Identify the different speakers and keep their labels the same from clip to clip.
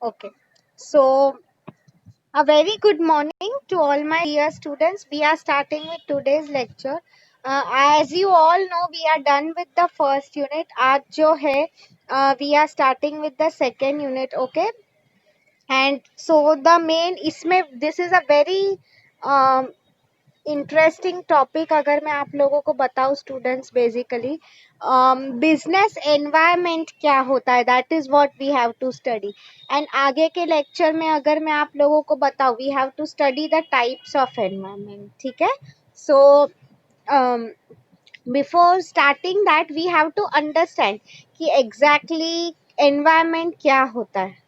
Speaker 1: Okay. So, a very good morning to all my dear students. We are starting with today's lecture. As you all know, we are done with the first unit. आज जो है, we are starting with the second unit. Okay. And so the main इसमें this is a very interesting topic अगर मैं आप लोगों को बताऊं स्टूडेंट्स बेसिकली बिजनेस एनवायरनमेंट क्या होता है that is what we have to study and आगे के लेक्चर में अगर मैं आप लोगों को बताऊं we have to study the types of environment ठीक है so before starting that we have to understand कि एग्जैक्टली एनवायरनमेंट क्या होता है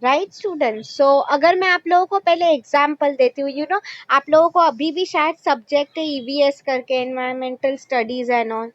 Speaker 1: राइट स्टूडेंट सो अगर मैं आप लोगों को पहले एग्जाम्पल देती हूँ आप लोगों को अभी भी शायद सब्जेक्ट है ईवीएस करके environmental studies and all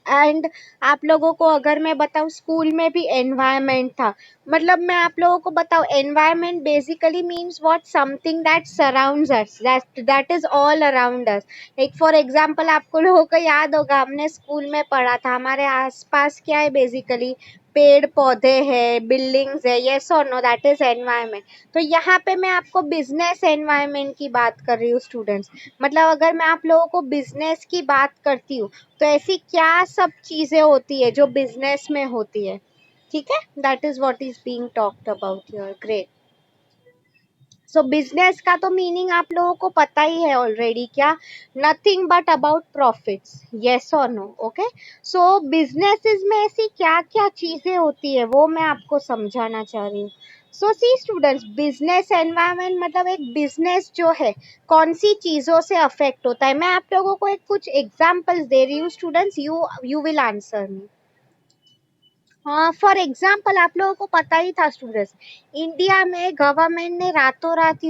Speaker 1: and आप लोगों को अगर मैं बताऊँ स्कूल में भी एनवायरनमेंट था मतलब मैं आप लोगों को बताऊँ environment basically means what something that surrounds us that is all around us like for example आपको लोगों को याद होगा हमने स्कूल में पढ़ा था हमारे आसपास क्या है बेसिकली पेड़ पौधे है बिल्डिंग्स है यस और नो दैट इज एनवायरनमेंट तो यहाँ पे मैं आपको बिजनेस एनवायरनमेंट की बात कर रही हूँ स्टूडेंट्स मतलब अगर मैं आप लोगों को बिजनेस की बात करती हूँ तो ऐसी क्या सब चीजें होती है जो बिजनेस में होती है ठीक है that is what is being talked about here great so business का तो मीनिंग आप लोगों को पता ही है ऑलरेडी क्या nothing but about profits yes और नो ओके सो बिजनेसेस में ऐसी क्या क्या चीजें होती है वो मैं आपको समझाना चाह रही हूँ सो सी स्टूडेंट्स बिजनेस एनवायरनमेंट मतलब एक बिजनेस जो है कौन सी चीजों से अफेक्ट होता है मैं आप लोगों को एक कुछ एग्जांपल्स दे रही हूँ students you will answer me हाँ फॉर एग्जाम्पल आप लोगों को पता ही था स्टूडेंट्स इंडिया में गवर्नमेंट ने रातों रात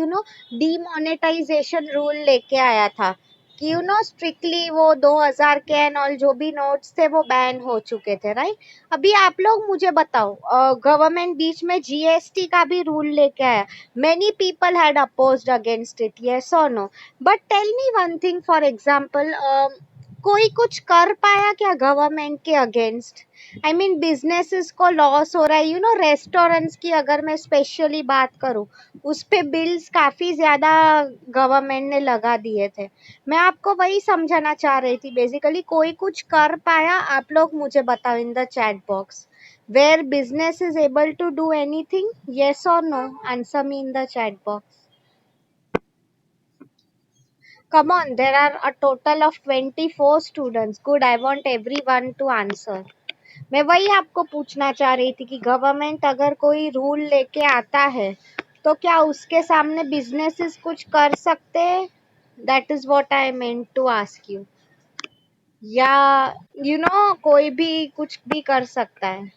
Speaker 1: डीमोनेटाइजेशन रूल लेके आया था कि स्ट्रिक्टली वो 2000 के एंड ऑल जो भी नोट्स थे वो बैन हो चुके थे राइट अभी आप लोग मुझे बताओ गवर्नमेंट बीच में जीएसटी का भी रूल लेके आया many people had opposed against it yes और no but tell me one thing for example कोई कुछ कर पाया क्या गवर्नमेंट के अगेंस्ट आई मीन बिजनेसेस को लॉस हो रहा है रेस्टोरेंट्स की अगर मैं स्पेशली बात करूं उस पे बिल्स काफी ज्यादा गवर्नमेंट ने लगा दिए थे मैं आपको वही समझाना चाह रही थी बेसिकली कोई कुछ कर पाया आप लोग मुझे बताओ in the chat box where business is able to do anything yes और no answer me in the chat box come on there are a total of 24 students good I want everyone to answer मैं वही आपको पूछना चाह रही थी कि government अगर कोई रूल लेके आता है तो क्या उसके सामने बिजनेसेस कुछ कर सकते हैं that is what I meant to ask you या कोई भी कुछ भी कर सकता है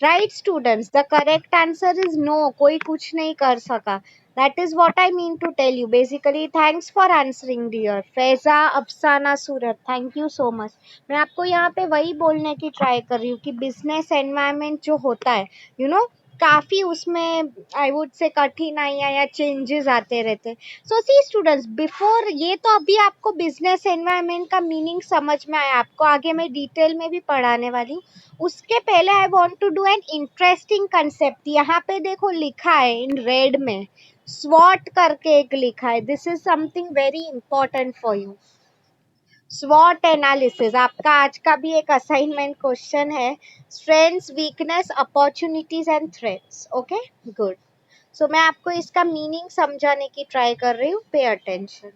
Speaker 1: right students the correct answer is no कोई कुछ नहीं कर सका that is what I mean to tell you basically thanks for answering dear Faiza Afsana Surat thank you so much मैं आपको यहाँ पे वही बोलने की ट्राई कर रही हूँ कि बिजनेस एनवायरनमेंट जो होता है काफी उसमें आई वुड से कठिनाइयाँ या चेंजेस आते रहते सो सी स्टूडेंट्स बिफोर ये तो अभी आपको बिजनेस एनवायरनमेंट का मीनिंग समझ में आया आपको आगे मैं डिटेल में भी पढ़ाने वाली हूँ उसके पहले I want to do an interesting concept यहाँ पे देखो लिखा है इन रेड में स्वॉट करके एक लिखा है this is something very important for you स्वॉट एनालिसिस आपका आज का भी एक असाइनमेंट क्वेश्चन है strengths weakness opportunities and threats okay good so मैं आपको इसका मीनिंग समझाने की ट्राई कर रही हूँ pay attention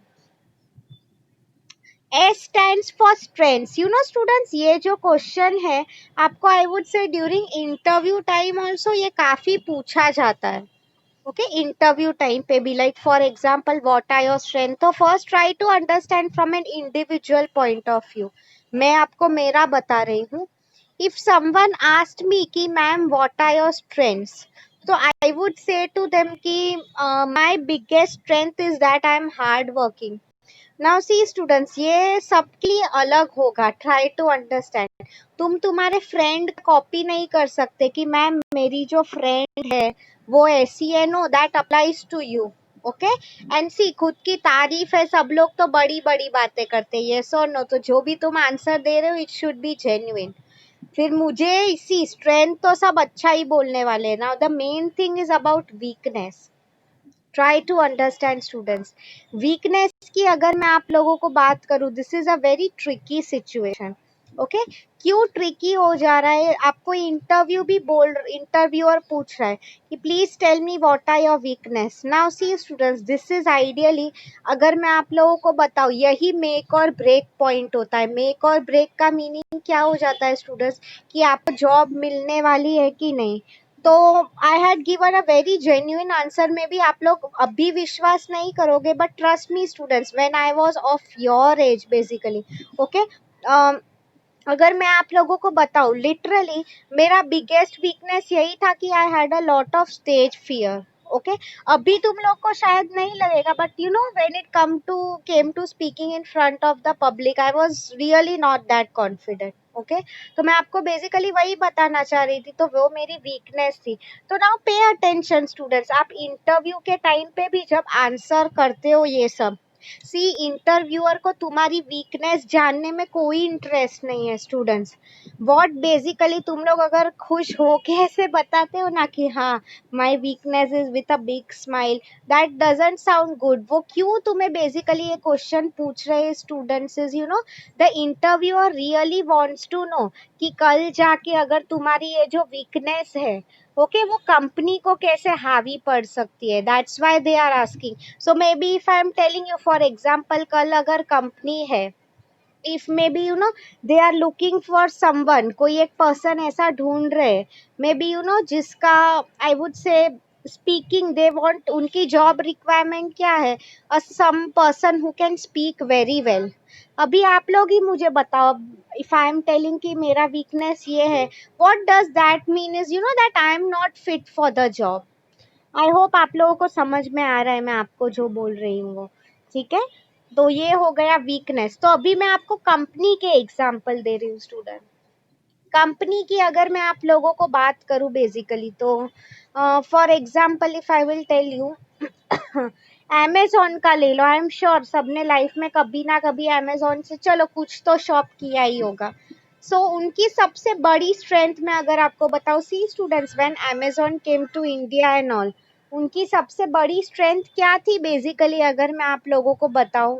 Speaker 1: S stands for strengths. Students, ये जो क्वेश्चन है आपको आई वुड से ड्यूरिंग इंटरव्यू टाइम ऑल्सो ये काफी पूछा जाता है ओके इंटरव्यू टाइम पे भी like for example what are your strength तो first try to understand from an individual point of view मैं आपको मेरा बता रही हूँ इफ समवन आस्क्ड मी कि ma'am what are your strengths तो I would say to them कि my biggest strength is that I am hard working now see students ये सबके लिए अलग होगा ट्राई टू अंडरस्टैंड तुम तुम्हारे फ्रेंड कॉपी नहीं कर सकते कि मैम मेरी जो फ्रेंड है वो ऐसी है no that applies to you okay and see खुद की तारीफ है सब लोग तो बड़ी बड़ी बातें करते हैं यस और नो तो जो भी तुम आंसर दे रहे हो इट शुड बी जेन्युइन फिर मुझे इसी स्ट्रेंथ तो सब अच्छा ही बोलने वाले हैं. Now the main thing is about weakness. Try to understand students. Weakness की अगर मैं आप लोगों को बात करूं, this is a very tricky situation. Okay, क्यों ट्रिकी हो जा रहा है? आपको इंटरव्यूअर पूछ रहा है कि please tell me what are your weakness. Now see students, this is ideally, अगर मैं आप लोगों को बताऊं, यही मेक और ब्रेक पॉइंट होता है. मेक और ब्रेक का मीनिंग क्या हो जाता है स्टूडेंट्स, कि आपको जॉब मिलने वाली है कि नहीं. तो I had given a very genuine answer. में भी आप लोग अभी विश्वास नहीं करोगे, but trust me students, when I was of your age basically. Okay, अगर मैं आप लोगों को बताऊं, लिटरली मेरा बिगेस्ट वीकनेस यही था कि I had a lot of stage fear. Okay, अभी तुम लोग को शायद नहीं लगेगा, but you know when it came to speaking in front of the public, I was really not that confident. Okay, तो मैं आपको बेसिकली वही बताना चाह रही थी, तो वो मेरी वीकनेस थी. तो नाउ पे अटेंशन स्टूडेंट्स, आप इंटरव्यू के टाइम पे भी जब आंसर करते हो ये सब, सी इंटरव्यूअर को तुम्हारी वीकनेस जानने में कोई इंटरेस्ट नहीं है स्टूडेंट्स. व्हाट बेसिकली तुम लोग अगर खुश हो के ऐसे बताते हो ना कि हाँ, my weakness is with a big smile, that doesn't sound good. वो क्यों तुम्हें बेसिकली ये क्वेश्चन पूछ रहे students is, you know, the interviewer really wants to know कि कल जाके अगर तुम्हारी ये जो वीकनेस है, ओके, वो कंपनी को कैसे हावी पड़ सकती है. That's why they are asking. So maybe if I am telling you for example, कल अगर कंपनी है, if maybe you know they are looking for someone, कोई एक पर्सन ऐसा ढूंढ रहे, मे बी यू नो जिसका, I would say speaking, they want, उनकी जॉब रिक्वायरमेंट क्या है, a some person who can speak very well. अभी आप लोग ही मुझे बताओ, इफ आई एम टेलिंग कि मेरा वीकनेस ये है, what does that mean is, you no, that I am not fit for the job. I hope आप लोगों को समझ में आ रहा है मैं आपको जो बोल रही हूँ वो. ठीक है, तो ये हो गया वीकनेस. तो अभी मैं आपको कंपनी के एग्जाम्पल दे रही हूँ स्टूडेंट. कंपनी की अगर मैं आप लोगों को बात करूँ बेसिकली, तो for example if I will tell you, Amazon का ले लो. आई एम श्योर सबने लाइफ में कभी ना कभी अमेजोन से चलो कुछ तो शॉप किया ही होगा. सो उनकी सबसे बड़ी स्ट्रेंथ में अगर आपको बताओ, see students, when Amazon came to India and all, उनकी सबसे बड़ी स्ट्रेंथ क्या थी बेसिकली, अगर मैं आप लोगों को बताऊं,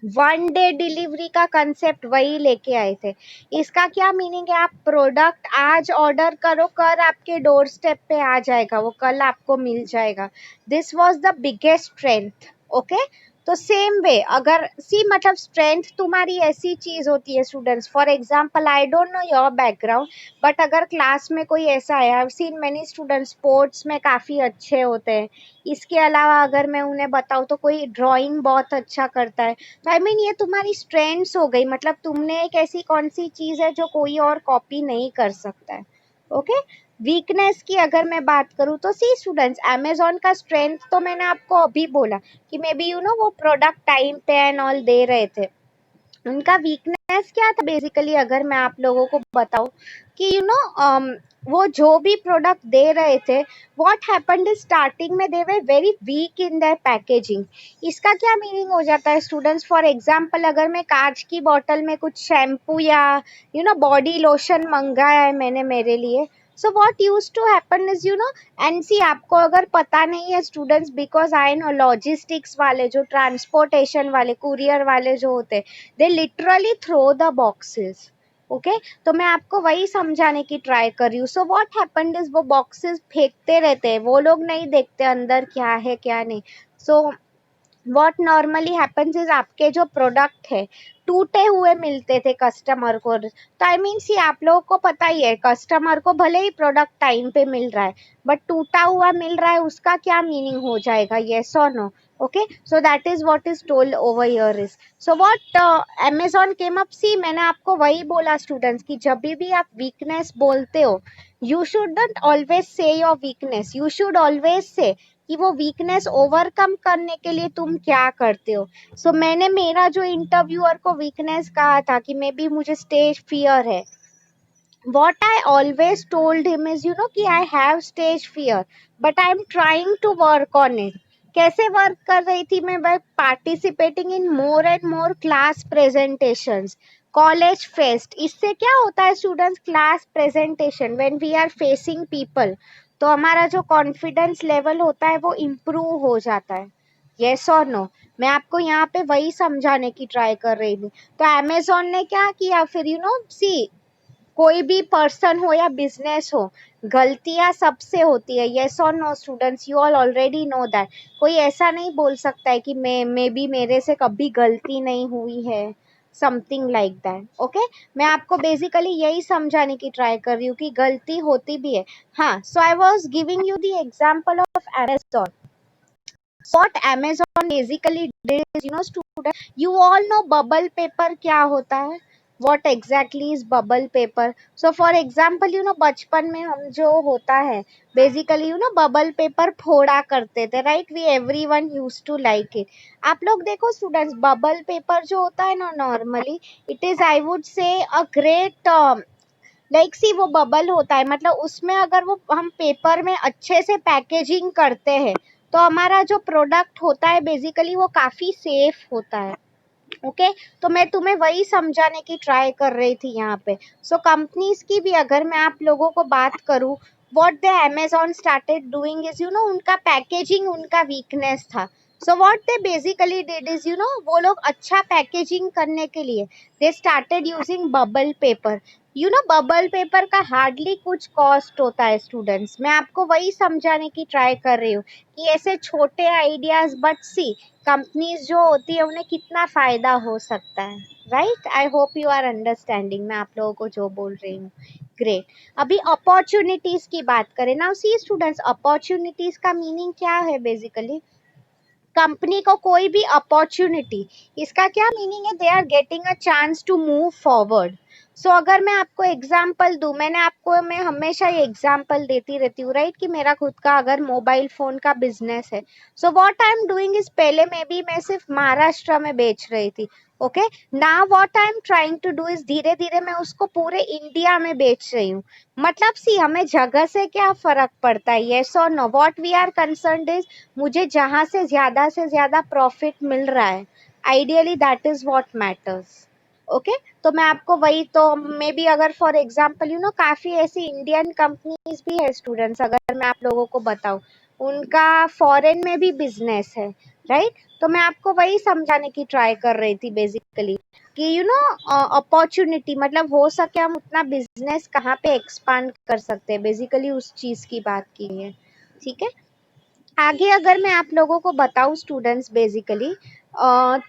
Speaker 1: वन डे डिलीवरी का कंसेप्ट वही लेके आए थे. इसका क्या मीनिंग है, आप प्रोडक्ट आज ऑर्डर करो, कल आपके डोर स्टेप पे आ जाएगा, वो कल आपको मिल जाएगा. This was the biggest strength. Okay, तो सेम वे अगर सी, मतलब स्ट्रेंथ तुम्हारी ऐसी चीज होती है students. For example, I don't know your background, but अगर क्लास में कोई ऐसा है, I have seen many students sports में काफी अच्छे होते हैं. इसके अलावा अगर मैं उन्हें बताऊं तो कोई ड्राइंग बहुत अच्छा करता है. तो आई मीन ये तुम्हारी स्ट्रेंथ्स हो गई, मतलब तुमने एक ऐसी कौन सी चीज है जो कोई और कॉपी नहीं कर सकता है. ओके, वीकनेस की अगर मैं बात करूँ, तो सी स्टूडेंट्स, अमेजोन का स्ट्रेंथ तो मैंने आपको अभी बोला कि मे बी यू नो वो प्रोडक्ट टाइम पे एंड ऑल दे रहे थे. उनका वीकनेस क्या था बेसिकली, अगर मैं आप लोगों को बताऊं कि यू नो वो जो भी प्रोडक्ट दे रहे थे, व्हाट हैपेंड इज, स्टार्टिंग में they were very weak in their packaging. इसका क्या मीनिंग हो जाता है स्टूडेंट्स, फॉर एग्जांपल अगर मैं कांच की बोतल में कुछ शैम्पू या यू नो बॉडी लोशन मंगाया है मैंने मेरे लिए, so what used to happen is, you know, and see आपको अगर पता नहीं है students, because I know logistics वाले, जो ट्रांसपोर्टेशन वाले, कुरियर वाले जो होते हैं, they literally throw the boxes. Okay, तो मैं आपको वही समझाने की ट्राई कर रही हूँ. सो व्हाट हैपेंड इज, वो बॉक्सेस फेंकते रहते हैं, वो लोग नहीं देखते अंदर क्या है क्या नहीं. So what normally happens is, आपके जो प्रोडक्ट है टूटे हुए मिलते थे कस्टमर को. तो आई मीन सी आप लोगों को पता ही है, कस्टमर को भले ही प्रोडक्ट टाइम पे मिल रहा है, बट टूटा हुआ मिल रहा है, उसका क्या मीनिंग हो जाएगा, येस और no. Okay, so that is what is told over here is. So what Amazon came up, see मैंने आपको वही बोला स्टूडेंट्स कि जब भी आप वीकनेस बोलते हो, you should not always say your weakness, you should always say कि वो वीकनेस ओवरकम करने के लिए तुम क्या करते हो. सो मैंने मेरा जो इंटरव्यूअर को वीकनेस कहा था कि मे बी मुझे स्टेज फियर है, what I always told him is, you know, कि I have stage fear, but I am trying to work on it. कैसे वर्क कर रही थी मैं, by participating in more and more class presentations, college fest, इससे क्या होता है students, class presentation, when we are facing people, तो हमारा जो कॉन्फिडेंस लेवल होता है वो इम्प्रूव हो जाता है। यस और नो? मैं आपको यहाँ पे वही समझाने की ट्राई कर रही थी। तो अमेजोन ने क्या किया फिर, सी, कोई भी पर्सन हो या बिजनेस हो, गलतियां सबसे होती है। यस और no students? You all already know that. कोई ऐसा नहीं बोल सकता है कि मे बी मेरे से कभी गलती नहीं हुई है, समथिंग लाइक दैट। ओके, मैं आपको बेसिकली यही समझाने की ट्राई कर रही हूँ कि गलती होती भी है। हाँ, so I was giving you the example of Amazon. What Amazon basically did is, student, you all know bubble paper क्या होता है? What exactly is bubble paper? So for example, बचपन में हम जो होता है, basically, bubble paper फोड़ा करते थे, right? We everyone used to like it. आप लोग देखो students, bubble paper जो होता है ना, normally, it is, I would say, a great like see, वो बबल होता है, मतलब उसमें अगर वो हम पेपर में अच्छे से पैकेजिंग करते हैं तो हमारा जो प्रोडक्ट होता है बेसिकली वो काफी सेफ होता है। ओके, तो मैं तुम्हें वही समझाने की ट्राई कर रही थी यहाँ पे। सो कंपनीज की भी अगर मैं आप लोगों को बात करूँ, what the Amazon started doing is, उनका पैकेजिंग उनका वीकनेस था। So what they basically did is, वो लोग अच्छा पैकेजिंग करने के लिए they started using bubble paper. Bubble paper का हार्डली कुछ कॉस्ट होता है स्टूडेंट्स। मैं आपको वही समझाने की ट्राई कर रही हूँ कि ऐसे छोटे आइडियाज, बट सी, कंपनीज जो होती है उन्हें कितना फायदा हो सकता है, right? I hope you are understanding मैं आप लोगों को जो बोल रही हूँ। ग्रेट। अभी अपॉर्चुनिटीज की बात करें ना, सी स्टूडेंट्स, अपॉर्चुनिटीज का मीनिंग क्या है बेसिकली? कंपनी को कोई भी अपॉर्चुनिटी, इसका क्या मीनिंग है? They are getting a chance to move forward. So अगर मैं आपको एग्जांपल दूं, मैं हमेशा ये एग्जांपल देती रहती हूँ, राइट, कि मेरा खुद का अगर मोबाइल फोन का बिजनेस है, so what I am doing is, पहले मैं सिर्फ महाराष्ट्र में बेच रही थी। Okay, now what I am trying to do is, धीरे धीरे मैं उसको पूरे इंडिया में बेच रही हूँ। मतलब सी, हमें जगह से क्या फर्क पड़ता है? यस और no? What we are concerned is, मुझे जहां से ज्यादा प्रॉफिट मिल रहा है, ideally that is what matters. Okay, तो मैं आपको वही, तो मे बी अगर फॉर एग्जांपल काफी ऐसी इंडियन कंपनीज भी है स्टूडेंट्स, अगर मैं आप लोगों को बताऊं, उनका फॉरेन में भी बिजनेस है, राइट? तो मैं आपको वही समझाने की ट्राई कर रही थी बेसिकली कि अपॉर्चुनिटी, मतलब हो सके हम उतना बिजनेस कहाँ पे एक्सपांड कर सकते हैं, बेसिकली उस चीज की बात की है। ठीक है, आगे अगर मैं आप लोगों को बताऊं स्टूडेंट्स, बेसिकली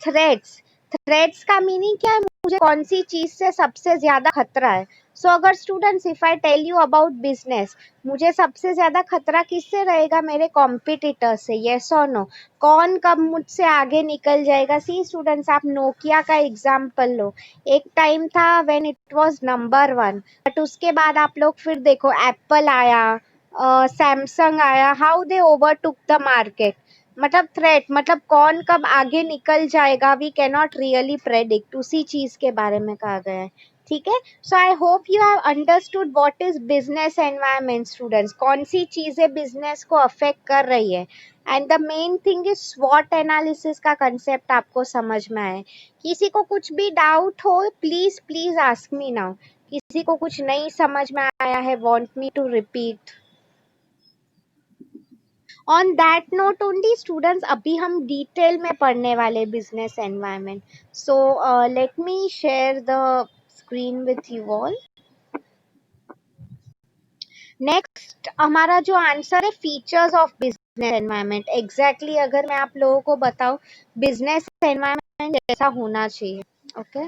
Speaker 1: थ्रेड्स, थ्रेड्स का मीनिंग क्या है? मुझे कौन सी चीज से सबसे ज्यादा खतरा है? सो अगर students, if I tell you about business, मुझे सबसे ज्यादा खतरा किससे रहेगा? मेरे कॉम्पिटिटर से। यस और नो? कौन कब मुझसे आगे निकल जाएगा? सी स्टूडेंट्स, आप नोकिया का एग्जाम्पल लो, एक टाइम था when it was number one, but उसके बाद आप लोग फिर देखो, एप्पल आया, सैमसंग आया, how they overtook the market. मतलब थ्रेट, मतलब कौन कब आगे निकल जाएगा, we can not really predict, उसी चीज के बारे में कहा गया है। ठीक है, so I hope you have understood what is business environment students, कौन सी चीजें बिजनेस को अफेक्ट कर रही है, and the main thing is स्वॉट एनालिसिस का कंसेप्ट आपको समझ में आए। किसी को कुछ भी डाउट हो, please please ask me now. किसी को कुछ नहीं समझ में आया है, want me to repeat? On that note only students, अभी हम डिटेल में पढ़ने वाले business environment. So let me share the screen with you all. Next हमारा जो आंसर है, features of business environment. Exactly अगर मैं आप लोगों को बताऊं, बिजनेस एनवायरनमेंट जैसा होना चाहिए। Okay,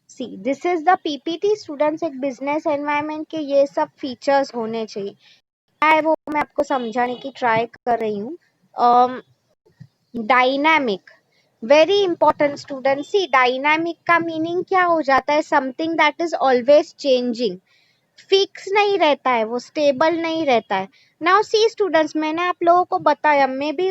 Speaker 1: see this is the PPT students, एक बिजनेस एनवायरनमेंट के ये सब फीचर्स होने चाहिए। क्या है वो मैं आपको समझाने की ट्राई कर रही हूँ। Dynamic, very important student. See, dynamic का मीनिंग क्या हो जाता है? Something that is always changing, fix नहीं रहता है, वो स्टेबल नहीं रहता है। नाउ सी स्टूडेंट्स, मैंने आप लोगों को बताया, मे बी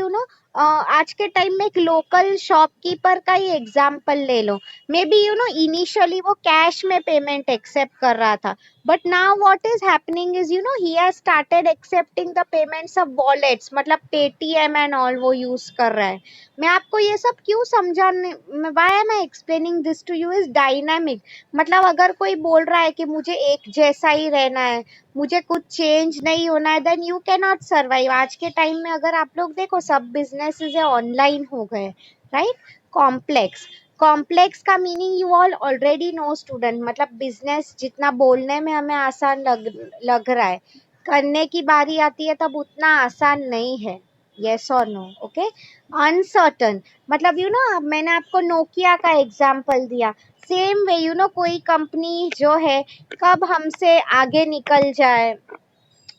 Speaker 1: आज के टाइम में एक लोकल शॉपकीपर का ही एग्जांपल ले लो. मे बी इनिशियली वो कैश में पेमेंट एक्सेप्ट कर रहा था, but now what is happening is he has started accepting the payments of wallets, मतलब पेटीएम एंड ऑल वो यूज कर रहा है. मैं आपको ये सब क्यों समझाने, why am I explaining this to you is dynamic. मतलब अगर कोई बोल रहा है कि मुझे एक जैसा ही रहना है, मुझे कुछ चेंज नहीं होना है, then you can not survive. आज के टाइम में अगर आप लोग देखो सब बिजनेसेस है ऑनलाइन हो गए, राइट. कॉम्प्लेक्स, कॉम्प्लेक्स का meaning you all already no student. मतलब बिजनेस जितना बोलने में हमें आसान लग रहा है, करने की बारी आती है तब उतना आसान नहीं है. यस और नो. ओके. अनसर्टन, मतलब मैंने आपको नोकिया का एग्जांपल दिया. सेम वे कोई कंपनी जो है कब हमसे आगे निकल जाए,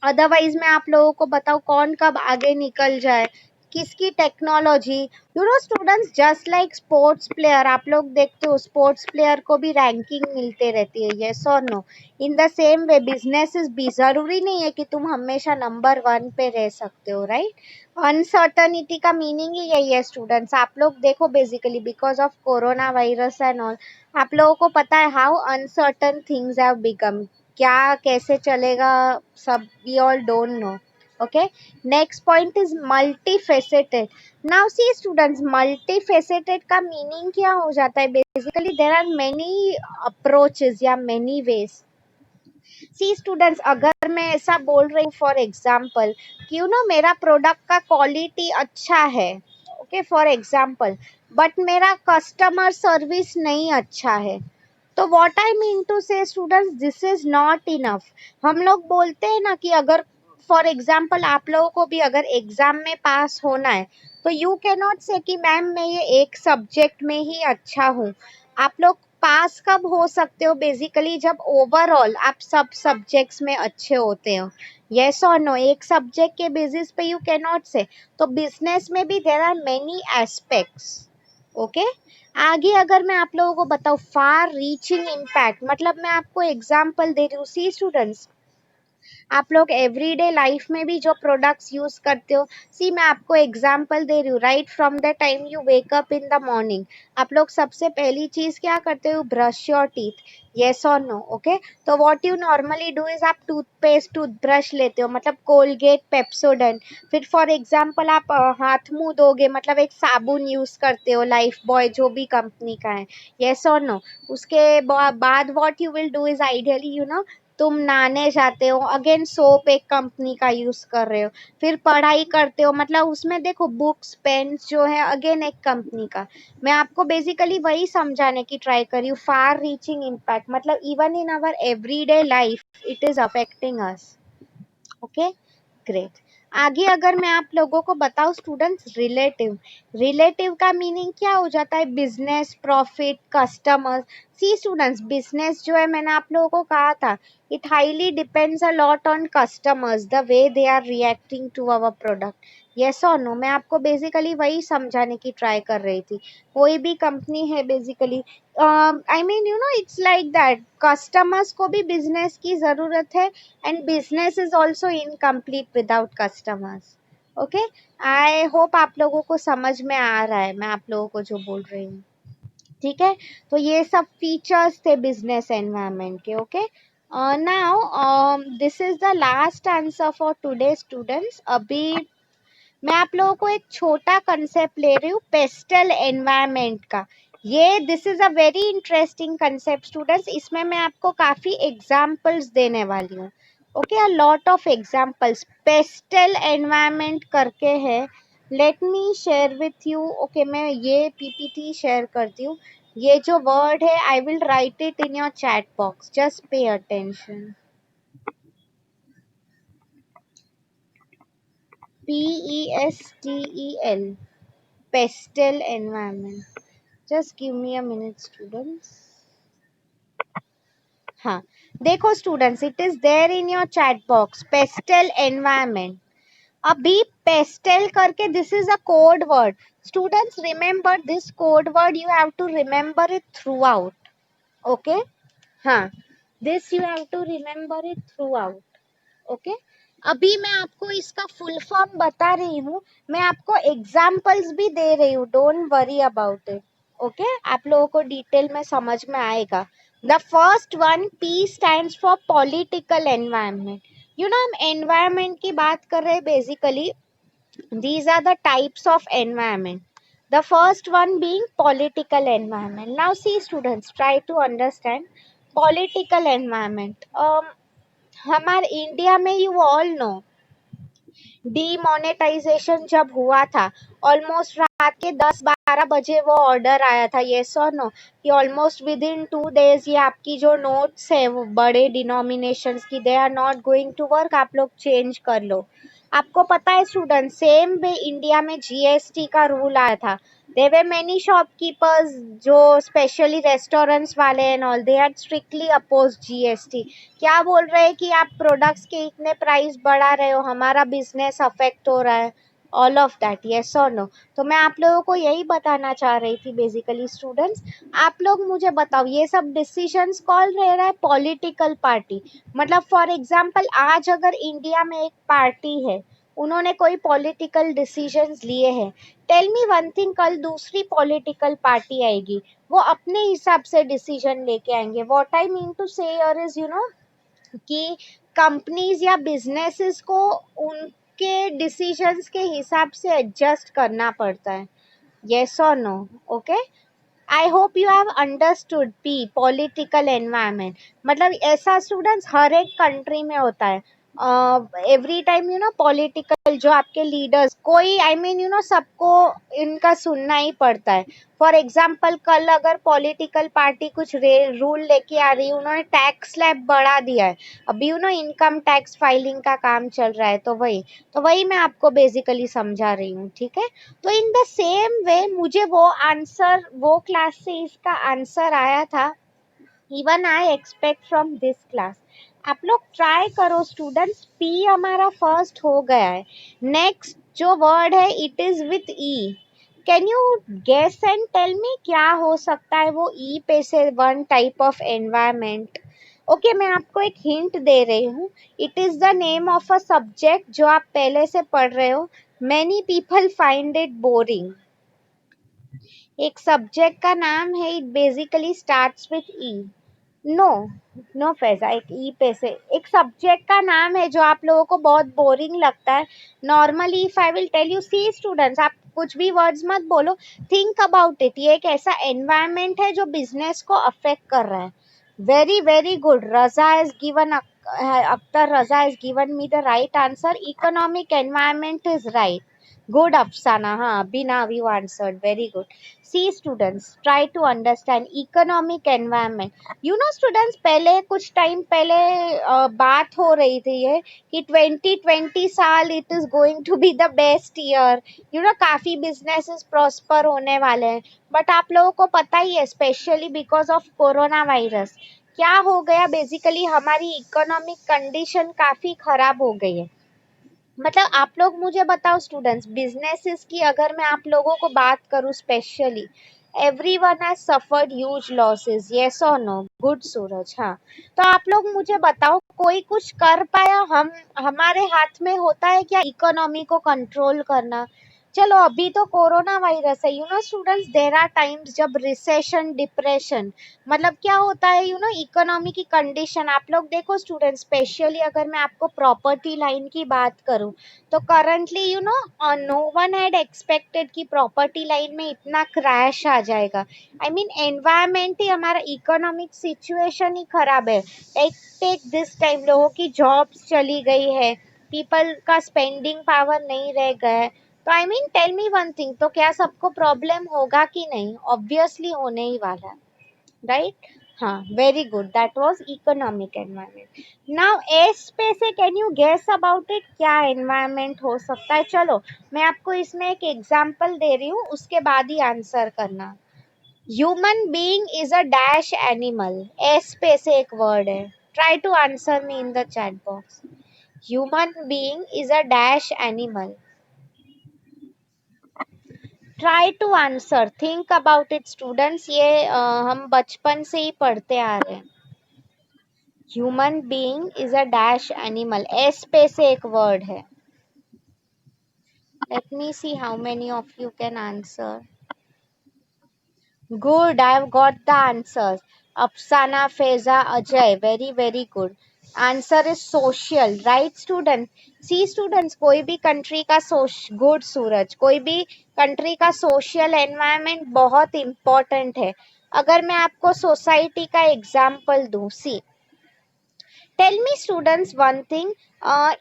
Speaker 1: अदरवाइज मैं आप लोगों को बताऊं कौन कब आगे निकल जाए, किसकी technology. Students, just like sports player, आप लोग देखते हो स्पोर्ट्स प्लेयर को भी रैंकिंग मिलते रहती है. यस और no. In the same way business is भी, जरूरी नहीं है कि तुम हमेशा नंबर 1 पे रह सकते हो, राइट. अनसर्टनिटी का मीनिंग ही यही है स्टूडेंट्स. आप लोग देखो basically because of corona virus and all, आप लोगों को पता है how uncertain things have become, क्या कैसे चलेगा सब, we all don't know. Okay. Next point is multi faceted. Now see students, multi faceted का मीनिंग क्या हो जाता है. Basically there are many approaches या मेनी वेज. सी स्टूडेंट्स, अगर मैं ऐसा बोल रही हूँ फॉर एग्जाम्पल कि मेरा प्रोडक्ट का क्वालिटी अच्छा है, ओके फॉर एग्जाम्पल, बट मेरा कस्टमर सर्विस नहीं अच्छा है, तो व्हाट आई मीन टू से students, this is not enough. हम लोग बोलते हैं ना कि अगर फॉर एग्जाम्पल आप लोगों को भी अगर एग्जाम में पास होना है, तो यू कैन नॉट से कि मैम मैं ये एक सब्जेक्ट में ही अच्छा हूँ. आप लोग पास कब हो सकते हो बेसिकली, जब ओवरऑल आप सब सब्जेक्ट्स में अच्छे होते हो. यस और नो. एक सब्जेक्ट के बेसिस पे यू कैन नॉट से. तो बिजनेस में भी there are many aspects. Okay. आगे अगर मैं आप लोगों को बताऊं फार रीचिंग इम्पैक्ट, मतलब मैं आपको एग्जांपल दे रही हूँ. सी स्टूडेंट्स, आप लोग एवरीडे लाइफ में भी जो प्रोडक्ट्स यूज करते हो, सी मैं आपको एग्जांपल दे रही हूँ. Right from the time you wake up in the morning, आप लोग सबसे पहली चीज क्या करते हो, ब्रश योर टीथ. यस और नो. ओके. तो what you normally do is आप टूथपेस्ट टूथब्रश लेते हो, मतलब कोलगेट पेप्सोडेंट. फिर फॉर एग्जाम्पल आप हाथ मुंह धोगे, मतलब एक साबुन यूज करते हो लाइफ बॉय जो भी कंपनी का है. यस और नो. उसके बाद what you will do is ideally तुम नहाने जाते हो, अगेन सोप एक कंपनी का यूज कर रहे हो. फिर पढ़ाई करते हो, मतलब उसमें देखो बुक्स पेन्स जो है अगेन एक कंपनी का. मैं आपको बेसिकली वही समझाने की ट्राई करी हूँ, फार रीचिंग इम्पैक्ट, मतलब even in our everyday life it is affecting us. Okay. Great. आगे अगर मैं आप लोगों को बताऊं स्टूडेंट्स, रिलेटिव, रिलेटिव का मीनिंग क्या हो जाता है, business, profit, customer. See students, business जो है मैंने आप लोगों को कहा था, it highly depends a lot on customers, the way they are reacting to our product. Yes और नो. मैं आपको बेसिकली वही समझाने की ट्राई कर रही थी. कोई भी कंपनी है basically, I mean it's like that, customers को भी बिजनेस की जरूरत है, and business is also incomplete without customers. Okay. I hope आप लोगों को समझ में आ रहा है मैं आप लोगों को जो बोल रही हूँ. ठीक है. तो ये सब फीचर्स थे बिजनेस एनवायरनमेंट के. Okay. Now this is the last answer for today students. अभी मैं आप लोगों को एक छोटा कंसेप्ट ले रही हूँ पेस्टल एनवायरनमेंट का. ये this is a very interesting concept students. इसमें मैं आपको काफी एग्जांपल्स देने वाली हूँ. Okay. A lot of examples pastel environment करके है. Let me share with you. Okay, मैं ये पीपीटी शेयर करती हूँ. ये जो वर्ड है I will write it in your chat box, just pay attention. PESTEL, pastel environment. Just give me a minute students. हाँ, देखो students, it is there in your chat box, PESTEL environment. अभी PESTEL करके this is a code word. Students remember this code word, you have to remember it throughout. Okay. हाँ, this you have to remember it throughout. Okay. अभी मैं आपको इसका full form बता रही हूँ, मैं आपको एग्जाम्पल्स भी दे रही हूँ, don't worry about it. Okay, आप लोगों को डिटेल में समझ में आएगा। The first one, P stands for political environment. You no, हम एनवायरनमेंट की बात कर रहे हैं basically. These are the types of environment. The first one being political environment. Now see students, try to understand political environment. हमारे India में you all know demonetisation जब हुआ था, ऑलमोस्ट रात के 10-12 बजे वो ऑर्डर आया था, येस और नो, कि ऑलमोस्ट विद इन 2 days ये आपकी जो नोट्स है वो बड़े डिनोमिनेशंस की, they are not going to work, आप लोग चेंज कर लो। आपको पता है स्टूडेंट, सेम वे इंडिया में जीएसटी का रूल आया था। देयर वर मेनी शॉपकीपर्स जो स्पेशली रेस्टोरेंट्स वाले and all, they had strictly oppose GST. क्या बोल रहे हैं कि आप प्रोडक्ट्स के इतने प्राइस बढ़ा रहे हो, हमारा बिजनेस अफेक्ट हो रहा है, ऑल ऑफ दैट, यस और नो। तो मैं आप लोगों को यही बताना चाह रही थी बेसिकली स्टूडेंट्स। आप लोग मुझे बताओ, ये सब डिसीजंस कौन ले रहा है? Political party. मतलब फॉर एग्जांपल आज अगर इंडिया में एक पार्टी है, उन्होंने कोई पॉलिटिकल डिसीजंस लिए हैं, टेल मी वन थिंग, कल दूसरी पॉलिटिकल पार्टी आएगी, वो अपने हिसाब से डिसीजन लेके आएंगे। व्हाट आई मीन टू से हियर इज, यू नो, कि कंपनीज या बिजनेसेस को उनके डिसीजंस के हिसाब से एडजस्ट करना पड़ता है, यस और no. Okay, I hope you have understood P, political environment. मतलब ऐसा स्टूडेंट्स हर एक कंट्री में होता है। Every time you know political जो आपके लीडर्स, कोई आई मीन यू नो सबको इनका सुनना ही पड़ता है। फॉर एग्जाम्पल कल अगर पॉलिटिकल पार्टी कुछ रूल लेके आ रही है, उन्होंने टैक्स स्लैब बढ़ा दिया है, अभी you know income tax filing का काम चल रहा है, तो वही मैं आपको बेसिकली समझा रही हूँ, ठीक है। तो इन द सेम वे मुझे वो आंसर, वो क्लास से इसका आंसर आया था, even I expect from this class. आप लोग ट्राई करो स्टूडेंट्स, पी हमारा फर्स्ट हो गया है। नेक्स्ट जो वर्ड है it is with E. Can you guess and tell me क्या हो सकता है वो ई पे से, one type of environment. Okay, मैं आपको एक हिंट दे रही हूँ, it is the name of a subject जो आप पहले से पढ़ रहे हो। Many people find it boring. एक सब्जेक्ट का नाम है, it basically starts with E. No, no Faiza, एक ई पे से एक सब्जेक्ट का नाम है जो आप लोगों को बहुत बोरिंग लगता है। Normally if I will tell you, see students, आप कुछ भी वर्ड्स मत बोलो, थिंक अबाउट इट। ये एक ऐसा एनवायरनमेंट है जो बिजनेस को अफेक्ट कर रहा है। Very very good, Raza has given, Akhtar Raza has given me the right answer, economic environment is right. Good Afsana, हाँ अभी now you answered, very good. See students, try to understand economic environment. You know students, पहले कुछ time पहले बात हो रही थी ये, कि 2020 साल it is going to be the best year, you know काफी बिजनेसेस प्रॉस्पर होने वाले हैं। बट आप लोगों को पता ही है, specially because of corona virus, क्या हो गया, बेसिकली हमारी इकोनॉमिक कंडीशन काफी खराब हो गई है। मतलब आप लोग मुझे बताओ स्टूडेंट्स, बिजनेसेस की अगर मैं आप लोगों को बात करूं specially, everyone has suffered huge losses, yes और नो। गुड सूरज, हाँ। तो आप लोग मुझे बताओ, कोई कुछ कर पाया? हम, हमारे हाथ में होता है क्या इकोनॉमी को कंट्रोल करना? चलो अभी तो कोरोना वायरस है, you know students, there are times जब रिसेशन, डिप्रेशन, मतलब क्या होता है, यू नो इकोनॉमी की कंडीशन। आप लोग देखो स्टूडेंट, स्पेशली अगर मैं आपको प्रॉपर्टी लाइन की बात करूं, तो currently you know no one had expected कि प्रॉपर्टी लाइन में इतना क्रैश आ जाएगा। आई मीन एनवायरमेंट ही, हमारा इकोनॉमिक सिचुएशन ही खराब है। टेक दिस टाइम, लोगों की जॉब्स चली गई है, पीपल का स्पेंडिंग पावर नहीं रह गया है। तो I mean tell me one thing, तो क्या सबको प्रॉब्लम होगा कि नहीं? ऑब्वियसली होने ही वाला है, राइट। हाँ, very good, that was economic environment. Now S पे से can you guess about it, क्या एनवायरनमेंट हो सकता है? चलो मैं आपको इसमें एक एग्जांपल दे रही हूँ, उसके बाद ही आंसर करना। Human being is a dash animal. S पे से एक वर्ड है, try to answer me in the chat box. Human being is a dash animal. Try to answer, think about it students, ये हम बचपन से ही पढ़ते आ रहे हैं। Human being is a dash animal, S पे से एक वर्ड है. Let me see how many of you can answer. Good, I've got the answers. Afsana, Feza, Ajay. Very, very good. Answer is social, right, students? See, students, कोई भी country का good सूरज, कोई भी country का social environment बहुत important है. अगर मैं आपको society का example दूं, see, tell me students one thing.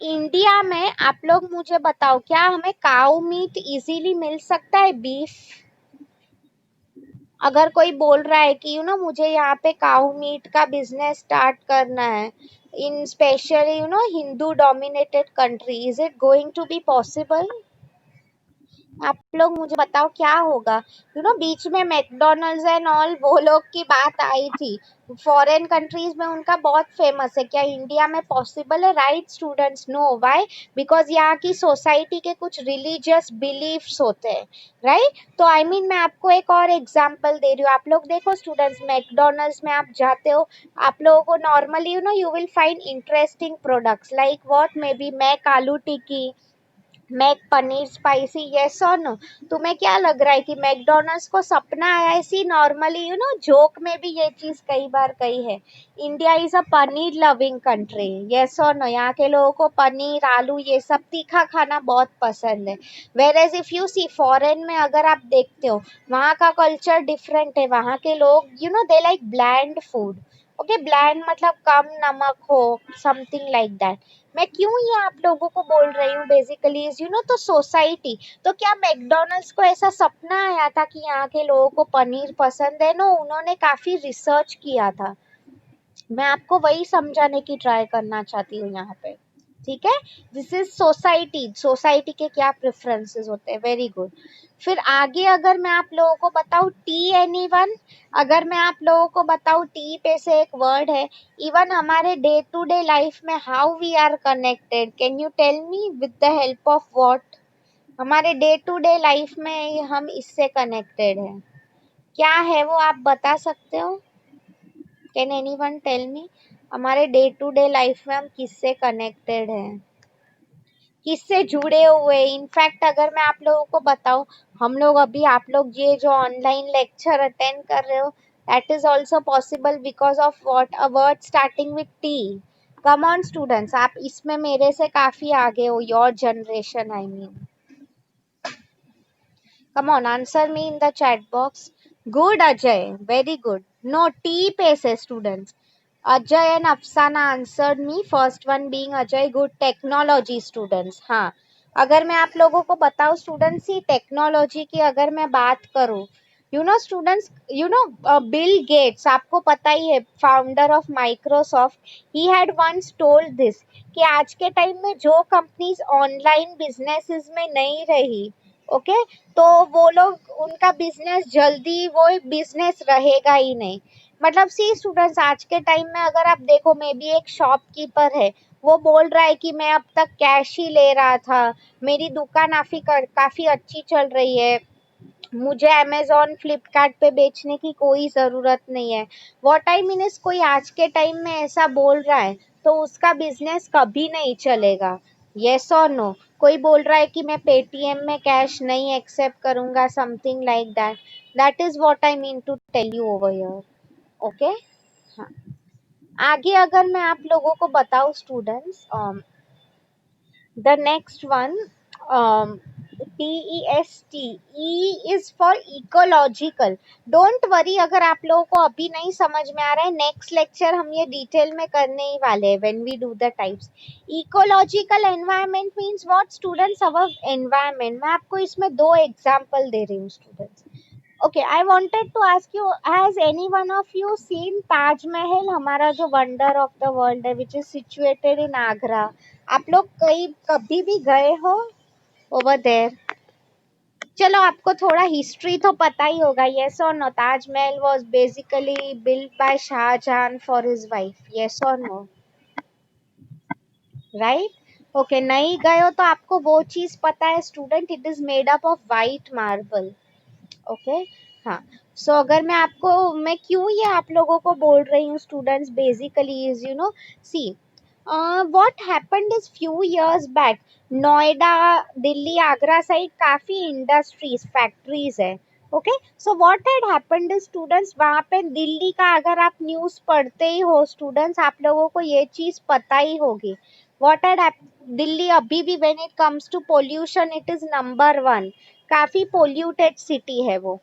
Speaker 1: India में आप लोग मुझे बताओ, क्या हमें काउ मीट इजीली मिल सकता है, बीफ? अगर कोई बोल रहा है कि मुझे यहाँ पे काऊ मीट का बिजनेस स्टार्ट करना है in especially Hindu dominated country, is it going to be possible? आप लोग मुझे बताओ क्या होगा. बीच में मैकडोनल्ड्स एंड ऑल वो लोग की बात आई थी, फॉरेन कंट्रीज में उनका बहुत फेमस है. क्या इंडिया में पॉसिबल है? Right students, no. Why? Because यहाँ की सोसाइटी के कुछ रिलीजियस बिलीफ्स होते हैं, राइट? तो मैं आपको एक और एग्जांपल दे रही हूँ. आप लोग देखो स्टूडेंट्स, मैकडोनल्ड्स में आप जाते हो, आप लोगों को normally you will find interesting products like what, maybe Mc aloo tikki, Mc paneer spicy, yes और नो? तुम्हें क्या लग रहा है कि मैकडोनल्ड्स को सपना आया? ऐसी नॉर्मली जोक में भी ये चीज कई बार कही है. India is a paneer loving country, yes और नो? यहाँ के लोगों को पनीर, आलू, ये सब तीखा खाना बहुत पसंद है. Whereas if you see foreign में अगर आप देखते हो, वहाँ का कल्चर डिफरेंट है. वहाँ के लोग they like bland food. Okay, bland मतलब कम नमक हो, समथिंग लाइक दैट. मैं क्यों ये आप लोगों को बोल रही हूँ बेसिकली इज तो सोसाइटी. तो क्या मैकडोनल्ड्स को ऐसा सपना आया था कि यहाँ के लोगों को पनीर पसंद है? नो, उन्होंने काफी रिसर्च किया था. मैं आपको वही समझाने की ट्राई करना चाहती हूँ यहाँ पे. ठीक है, दिस इज सोसाइटी. सोसाइटी के क्या प्रेफरेंसेस होते हैं. Very good. फिर आगे अगर मैं आप लोगों को बताऊँ, टी, एनीवन? अगर मैं आप लोगों को बताऊँ, टी पे से एक वर्ड है. इवन हमारे डे टू डे लाइफ में how we are connected, can you tell me with the help of what? हमारे डे टू डे लाइफ में हम इससे कनेक्टेड हैं. क्या है वो, आप बता सकते हो? Can anyone tell me? हमारे डे टू डे लाइफ में हम किससे कनेक्टेड हैं, किससे जुड़े हुए? इनफैक्ट अगर मैं आप लोगों को बताऊं, हम लोग अभी, आप लोग ये जो ऑनलाइन लेक्चर अटेंड कर रहे हो, that is also possible because of what? A word starting with T. Come on students, आप इसमें मेरे से काफी आगे हो, your generation I mean. Come on, answer me in the chat box. Good, Ajay. Very good. No, T पे से students. Ajay and Afsana answered me. First one being Ajay. Good. Technology students. हाँ, अगर मैं आप लोगों को बताऊँ students, ही technology की अगर मैं बात करूँ, students, बिल गेट्स, आपको पता ही है, founder of Microsoft, he had once told this कि आज के टाइम में जो कंपनीज ऑनलाइन बिजनेसेस में नहीं रही, ओके, तो वो लोग, उनका बिजनेस जल्दी वो बिजनेस रहेगा ही नहीं. मतलब सी स्टूडेंट्स, आज के टाइम में अगर आप देखो, मे बी एक शॉपकीपर है, वो बोल रहा है कि मैं अब तक कैश ही ले रहा था, मेरी दुकान काफी अच्छी चल रही है, मुझे अमेजोन फ्लिपकार्ट पे बेचने की कोई ज़रूरत नहीं है. व्हाट आई मीन इज, कोई आज के टाइम में ऐसा बोल रहा है तो उसका बिजनेस कभी नहीं चलेगा. यस और नो? कोई बोल रहा है कि मैं पेटीएम में कैश नहीं एक्सेप्ट करूंगा, something like that. That is what I mean to tell you over here. Okay, हाँ. आगे अगर मैं आप लोगों को बताऊं students, the next one, um, TEST. E is for ecological. Don't worry अगर आप लोगों को अभी नहीं समझ में आ रहा है, नेक्स्ट लेक्चर हम ये डिटेल में करने ही वाले हैं when we do the types. Ecological environment means what students? Our environment. मैं आपको इसमें दो एग्जाम्पल दे रही हूँ students. Okay, I wanted to ask you, has any one of you seen Taj Mahal, हमारा जो wonder of the world है, which is situated in Agra? आप लोग कभी भी गए हो over there? चलो, आपको थोड़ा हिस्ट्री तो पता ही होगा, yes or no? Taj Mahal was basically built by Shah Jahan for his wife, yes or no? Right? Okay, नहीं गए हो तो आपको वो चीज पता है student, it is made up of white marble. Okay, हाँ. सो अगर मैं क्यों ये आप लोगों को बोल रही हूँ students, basically is see what happened is few years back, Noida, Delhi, Agra side काफी इंडस्ट्रीज, फैक्ट्रीज है। Okay, so what had happened is students, वहां पे दिल्ली का अगर आप न्यूज पढ़ते ही हो स्टूडेंट्स, आप लोगों को ये चीज पता ही होगी। व्हाट हैड, दिल्ली अभी भी when it comes to pollution it is number one, काफी पोल्यूटेड सिटी है वो।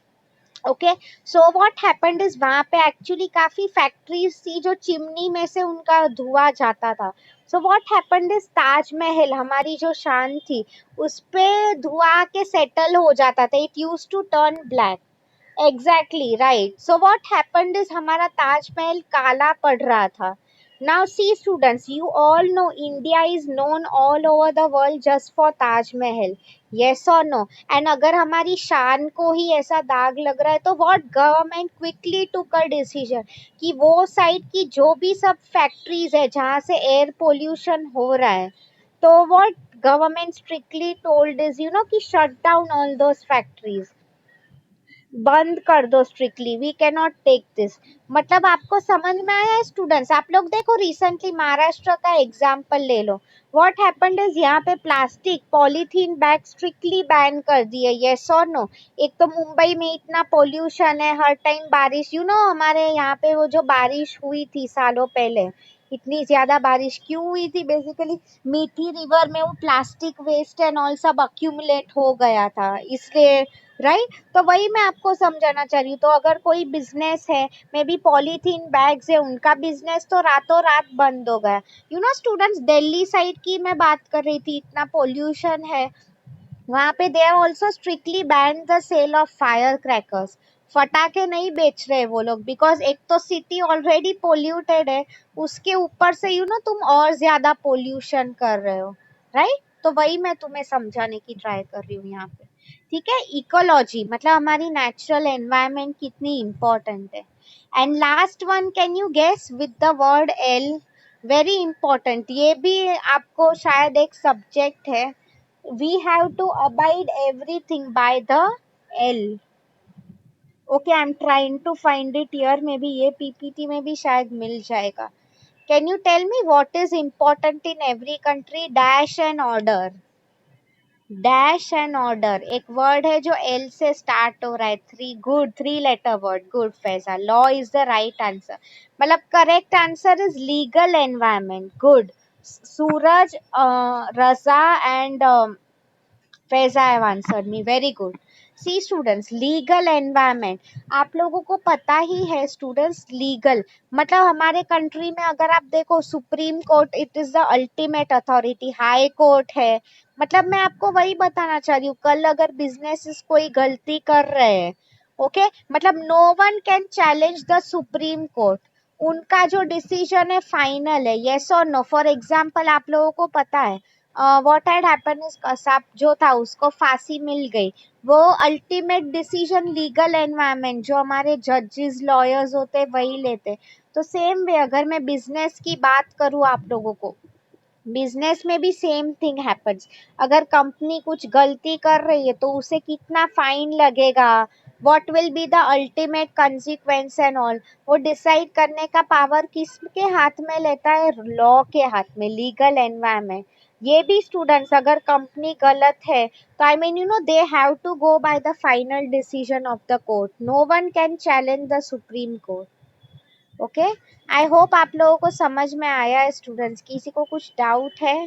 Speaker 1: ओके, सो व्हाट हैपेंड इज वहां पे एक्चुअली काफी फैक्ट्रीज थी जो चिमनी में से उनका धुआं जाता था। सो व्हाट हैपेंड इज ताजमहल, हमारी जो शान थी, उस पे धुआं के सेटल हो जाता था, it use to turn black. Exactly right, so what happened is हमारा ताजमहल काला पड़ रहा था। Now see students, you all know India is known all over the world just for Taj Mahal, yes और नो? एंड अगर हमारी शान को ही ऐसा दाग लग रहा है तो what government quickly took a decision कि वो साइड की जो भी सब फैक्ट्रीज है जहाँ से एयर पोल्यूशन हो रहा है, तो what government strictly told is कि shut down all those factories, बंद कर दो strictly, we can not take this. मतलब आपको समझ में आया है स्टूडेंट्स? आप लोग देखो रिसेंटली महाराष्ट्र का एग्जांपल ले लो, व्हाट हैपेंड इज यहाँ पे plastic polythene bag strictly ban कर दिए, यस और नो? एक तो मुंबई में इतना पोल्यूशन है, हर टाइम बारिश, हमारे यहाँ पे वो जो बारिश हुई थी सालों पहले, इतनी ज्यादा बारिश क्यों हुई थी? बेसिकली मीठी रिवर में वो प्लास्टिक वेस्ट एंड ऑल सब अक्यूमुलेट हो गया था, इसलिए, राइट? तो वही मैं आपको समझाना चाह रही हूँ। तो अगर कोई बिजनेस है, मे बी पॉलीथीन बैग्स है, उनका बिजनेस तो रातों रात बंद हो गया। स्टूडेंट्स, दिल्ली साइड की मैं बात कर रही थी, इतना पोल्यूशन है वहां पे, they are also strictly banned the sale of fire crackers, फटाके नहीं बेच रहे वो लोग, बिकॉज एक तो सिटी ऑलरेडी पोल्यूटेड है, उसके ऊपर से तुम और ज्यादा पोल्यूशन कर रहे हो, राइट? तो वही मैं तुम्हें समझाने की ट्राई कर रही हूँ यहाँ पे। ठीक है, इकोलॉजी मतलब हमारी नेचुरल एनवायरनमेंट कितनी इंपॉर्टेंट है। And last one, can you guess with the word L? Very important, ये भी आपको शायद एक सब्जेक्ट है। We have to abide everything by the L. Okay, I'm trying to find it here. Maybe ये PPT में भी शायद मिल जाएगा. Can you tell me what is important in every country? Dash and order. Dash and order, एक word है जो L से start हो रहा है, three letter word, good Faiza, law is the right answer, मतलब correct answer is legal environment, good Suraj, Raza and Faiza have answered me. Very good. See students, legal environment. आप लोगों को पता ही है स्टूडेंट्स, लीगल मतलब हमारे कंट्री में अगर आप देखो, supreme court it is the ultimate authority, high court है। मतलब मैं आपको वही बताना चाह रही हूँ, कल अगर बिजनेसेस कोई गलती कर रहे हैं, ओके, मतलब no one can challenge the supreme court, उनका जो डिसीजन है फाइनल है, यस और नो? फॉर एग्जाम्पल आप लोगों को पता है what had happen is, Kasab जो था उसको फांसी मिल गई, वो अल्टीमेट डिसीजन लीगल एनवायरनमेंट जो हमारे जजेस लॉयर्स होते वही लेते। तो सेम वे अगर मैं बिजनेस की बात करूँ आप लोगों को, बिजनेस में भी सेम थिंग हैपन्स। अगर कंपनी कुछ गलती कर रही है तो उसे कितना फाइन लगेगा, what will be the ultimate consequence and all, वो डिसाइड करने का पावर किसके हाथ में लेता है? लॉ के हाथ में, लीगल एनवायरनमेंट। ये भी स्टूडेंट्स, अगर कंपनी गलत है तो I mean they have to go by the final decision of the court, no one can challenge the supreme court. Okay, I hope आप लोगों को समझ में आया है स्टूडेंट्स। किसी को कुछ डाउट है?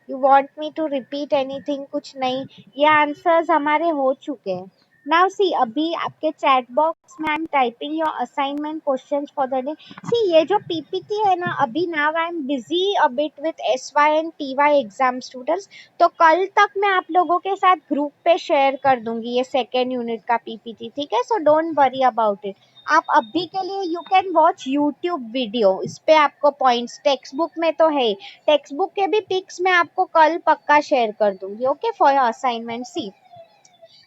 Speaker 1: You want me to repeat anything? कुछ नहीं, ये आंसर्स हमारे हो चुके हैं। नाउ सी, अभी आपके चैट बॉक्स में I am typing your assignment questions for the day. See ये जो पीपीटी है ना, अभी now I am busy a bit with SY and TY exam students, तो कल तक मैं आप लोगों के साथ ग्रुप पे शेयर कर दूंगी ये सेकेंड यूनिट का पीपीटी, ठीक है? So don't worry about it. आप अभी के लिए you can watch YouTube video, इस पे आपको पॉइंट्स टेक्स्ट बुक में तो है, टेक्स्ट बुक के भी पिक्स मैं आपको कल पक्का शेयर कर दूंगी, okay, for your assignment. See,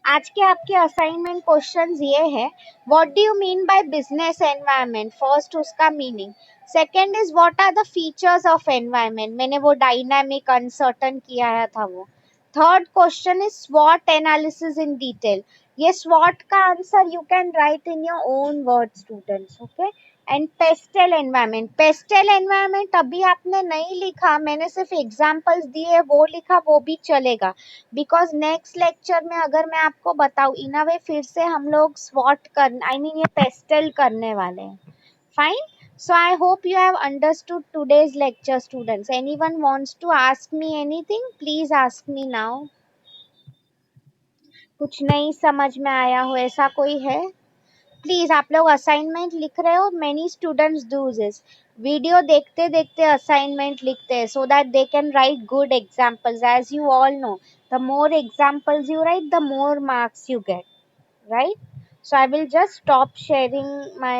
Speaker 1: आज के आपके असाइनमेंट क्वेश्चंस ये है, what do you mean by business environment? First उसका meaning, second is what are the features of environment, मैंने वो डायनामिक अनसर्टन किया था वो। थर्ड क्वेश्चन इज स्वॉट एनालिसिस इन डिटेल, ये SWOT का answer you can write in your own word students, okay. And PESTLE environment, PESTLE environment अभी आपने नहीं लिखा, मैंने सिर्फ एग्जांपल्स दिए, वो लिखा वो भी चलेगा, बिकॉज नेक्स्ट लेक्चर में अगर मैं आपको बताऊं इन अ वे फिर से हम लोग स्वॉट कर आई मीन ये पेस्टल करने वाले हैं। Fine, so I hope you have understood today's lecture students. Anyone wants to ask me anything, please ask me now. कुछ नहीं समझ में आया हो ऐसा कोई है? प्लीज, आप लोग असाइनमेंट लिख रहे हो, many students do this, video देखते देखते असाइनमेंट लिखते हैं so that they can write good examples, as you all know the more examples you write the more marks you get, right? So I will just stop sharing my